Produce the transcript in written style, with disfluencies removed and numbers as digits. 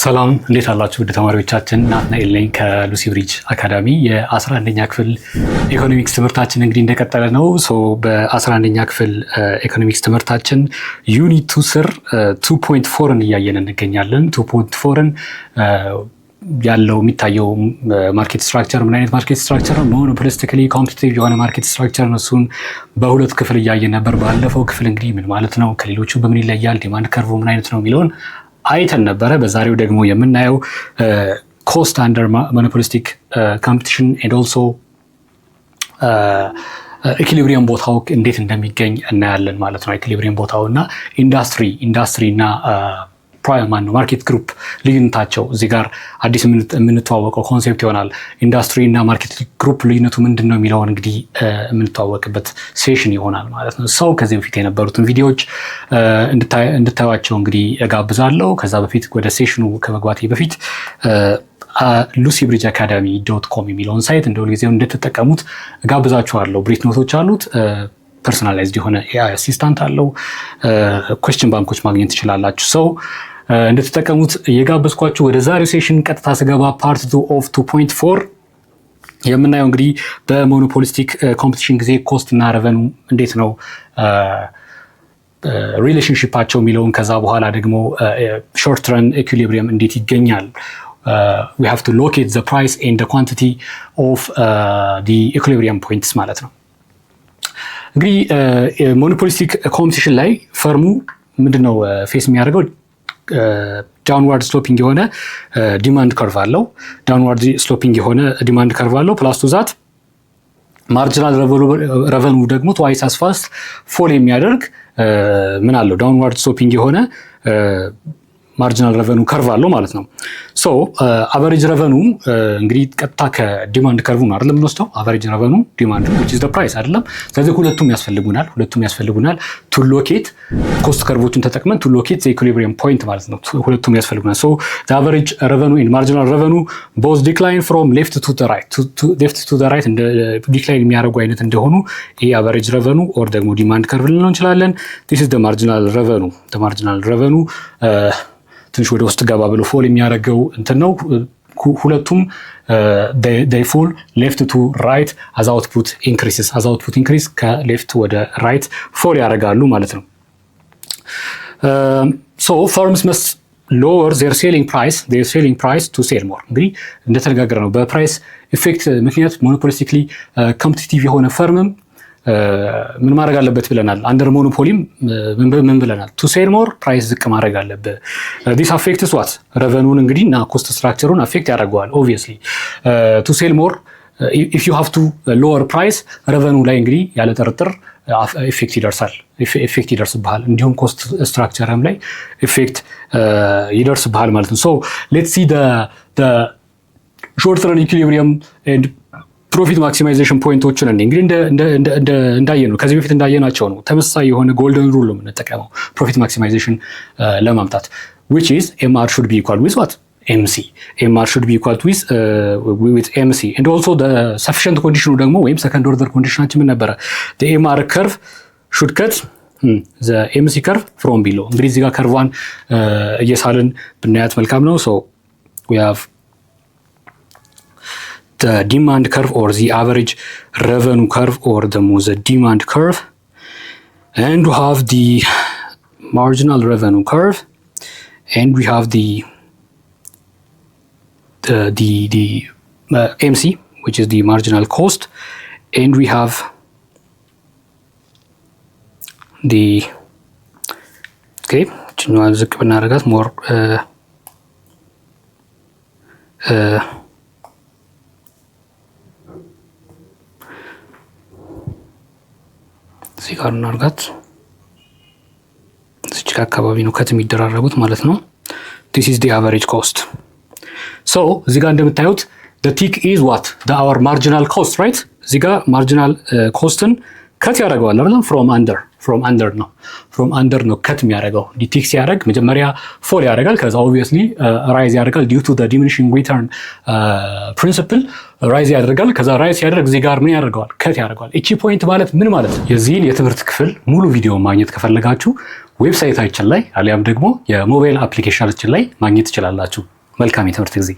ሰላም እንዴት አላችሁ? ወደ ተማሪዎቻችን ናትናኤል ነኝ ከሉሲ ብሪጅ አካዳሚ። የ11ኛ ክፍል ኢኮኖሚክስ ትምህርታችን እንግዲህ እንደቀጠለ ነው። በ11ኛ ክፍል ኢኮኖሚክስ ትምህርታችን ዩኒት 2 ስር 2.4ን እያየን እንገኛለን። 2.4ን ያለው የሚታየው ማርኬት ስትራክቸር ምን አይነት ማርኬት ስትራክቸር ነው? ሞኖፖሊስቲካሊ ኮምፒቲቲቭ የሆነ ማርኬት ስትራክቸር ነው። እሱን በሁለት ክፍል እያየን ነበር። ባለፈው ክፍል እንግዲህ ምን ማለት ነው፣ ከሌሎቹ በምን ይለያል፣ ዲማንድ ከርቭ ምን አይነት ነው የሚለውን አይተን ነበረ። በዛሬው ደግሞ የምናየው ኮስት አንደር ሞኖፖሊስቲክ ኮምፒቲሽን ኤንድ ኦልሶ ኢኩሊብሪየም ቦታው እንዴት እንደሚገኝ እናያለን ማለት ነው። ኢኩሊብሪየም ቦታው እና ኢንዱስትሪ እና ማርኬት ግሩፕ ልዩነታቸው እዚህ ጋር አዲስ የምንተዋወቀው ኮንሴፕት ይሆናል። ኢንዱስትሪ እና ማርኬት ግሩፕ ልዩነቱ ምንድን ነው የሚለውን እንግዲህ የምንተዋወቅበት ሴሽን ይሆናል ማለት ነው። ሰው ከዚህ በፊት የነበሩትን ቪዲዮዎች እንድታዩቸው እንግዲህ እጋብዛለሁ። ከዛ በፊት ወደ ሴሽኑ ከመግባቴ በፊት lucybridgeacademy.com የሚለውን ሳይት እንደ ሁልጊዜው እንድትጠቀሙት እጋብዛችኋለሁ። ብሪፍ ኖቶች አሉት። ፐርሶናላይዝድ የሆነ ኤአይ አሲስታንት አለው። ኩዌስችን ባንኮች ማግኘት ትችላላችሁ። ሰው እንድትጠቀሙት እየጋበዝኳችሁ ወደ ዛሬው ሴሽን ቀጥታ ስገባ ፓርት 2 ኦፍ 2.4 የምናየው እንግዲህ በሞኖፖሊስቲክ ኮምፒቲሽን ጊዜ ኮስት እና ረቨኑ እንዴት ነው ሪሌሽንሺፓቸው የሚለውን፣ ከዛ በኋላ ደግሞ ሾርት ረን ኢኩሊብሪየም እንዴት ይገኛል፣ we have to locate the price and the quantity of the equilibrium points ማለት ነው። እንግዲህ ሞኖፖሊስቲክ ኮምፒቲሽን ላይ ፈርሙ ምንድነው ፌስ የሚያደርገው? ዳውንዋርድ ስሎፒንግ የሆነ ዲማንድ ከርቭ አለው። ዳውንዋርድ ስሎፒንግ የሆነ ዲማንድ ከርቭ አለው። ፕላስ ቱ ዛት ማርጂናል ረቨኑ ደግሞ ትዋይስ አስ ፋስት ፎል የሚያደርግ ምን አለው? ዳውንዋርድ ስሎፒንግ የሆነ ማርጂናል ረቨኑ ከርቭ አለው ማለት ነው። ሶ አቨሬጅ ረቨኑ እንግዲህ ቀጥታ ከዲማንድ ከርቭ ነው አይደለም የምንወስደው። አቨሬጅ ረቨኑ ዲማንድ which is the price አይደለም። ስለዚህ ሁለቱም ያስፈልጉናል ቱ ሎኬት ኮስት ከርቮችን ተጠቅመን ቱ ሎኬት the equilibrium point ማለት ነው። ሁለቱም ያስፈልጉናል። ሶ the average revenue and marginal revenue both decline from left to the right እንደ ዲክላይን የሚያደርጉ አይነት እንደሆኑ ይሄ አቨሬጅ ረቨኑ ኦር ደግሞ ዲማንድ ከርቭ ልንለው እንችላለን። this is the marginal revenue ትንሽ ወደ ውስጥ ገባ ብሎ ፎል የሚያደርገው እንትን ነው። ሁለቱም they fall left to right as output increase ከሌፍት ወደ ራይት ፎል ያደርጋሉ ማለት ነው። so firms must lower their selling price to sell more። እንግዲህ እንደተነጋገረ ነው በፕራይስ ኢፌክት ምክንያት ሞኖፖሊስቲክሊ ኮምፒቲቲቭ የሆነ ፈርምም ምን ማድረግ አለበት ብለናል። አንደር ሞኖፖሊም ምን ብለናል? ቱ ሴል ሞር ፕራይስ ዝቅ ማድረግ አለበት። ዲስ አፌክትስ ዋት ረቨኑን እንግዲህ እና ኮስት ስትራክቸሩን አፌክት ያደርገዋል። ኦብቪየስሊ ቱ ሴል ሞር ኢፍ ዩ ሃቭ ቱ ሎወር ፕራይስ ረቨኑ ላይ እንግዲህ ያለ ጥርጥር ኢፌክት ይደርስብሃል። እንዲሁም ኮስት ስትራክቸርም ላይ ኢፌክት ይደርስብሃል ማለት ነው። ሶ ሌትስ ሲ the short run equilibrium and ፕሮፊት ማክሲማይዜሽን ፖይንቶችን እንግዲህ እንዳየነው ከዚህ በፊት እንዳየናቸው ነው። ተመሳሳይ የሆነ ጎልደን ሩል ነው የምንጠቀመው ፕሮፊት ማክሲማይዜሽን ለማምጣት which is MR should be equal with what? MC. MR should be equal with MC. And also the sufficient condition ደግሞ ወይም second order conditionችን ምን ነበረ? The MR curve should cut the MC curve from below። እንግዲህ እዚህ ጋር ከርቫን እየሳልን ብናያት መልካም ነው። so we have the demand curve or the average revenue curve or the demand curve, and we have the marginal revenue curve, and we have the MC, which is the marginal cost, and we have the ዝቅ ብናደርጋት more እዚህ ጋር እናርጋት። እዚህ ጋር አካባቢ ነው ከት የሚደራረጉት ማለት ነው። this is the average cost. so እዚህ ጋር እንደምታዩት the tick is what? our marginal cost, right? እዚህ ጋር marginal costን ከት ያደርገዋል አይደል? from under ነው ከት የሚያደርገው። ቲክ ሲያደርግ መጀመሪያ ፎል ያደርጋል፣ ከዛ obviously ራይዝ ያደርጋል due to the diminishing return principle ራይዝ ያደርጋል። ከዛ ራይዝ ሲያደርግ እዚህ ጋር ምን ያደርገዋል? ከት ያደርገዋል። እቺ ፖይንት ማለት ምን ማለት ነው? የዚህን የትምህርት ክፍል ሙሉ ቪዲዮ ማግኘት ከፈለጋችሁ ዌብሳይታችን ላይ አሊያም ደግሞ የሞባይል አፕሊኬሽናችን ላይ ማግኘት ትችላላችሁ። መልካም የትምህርት ጊዜ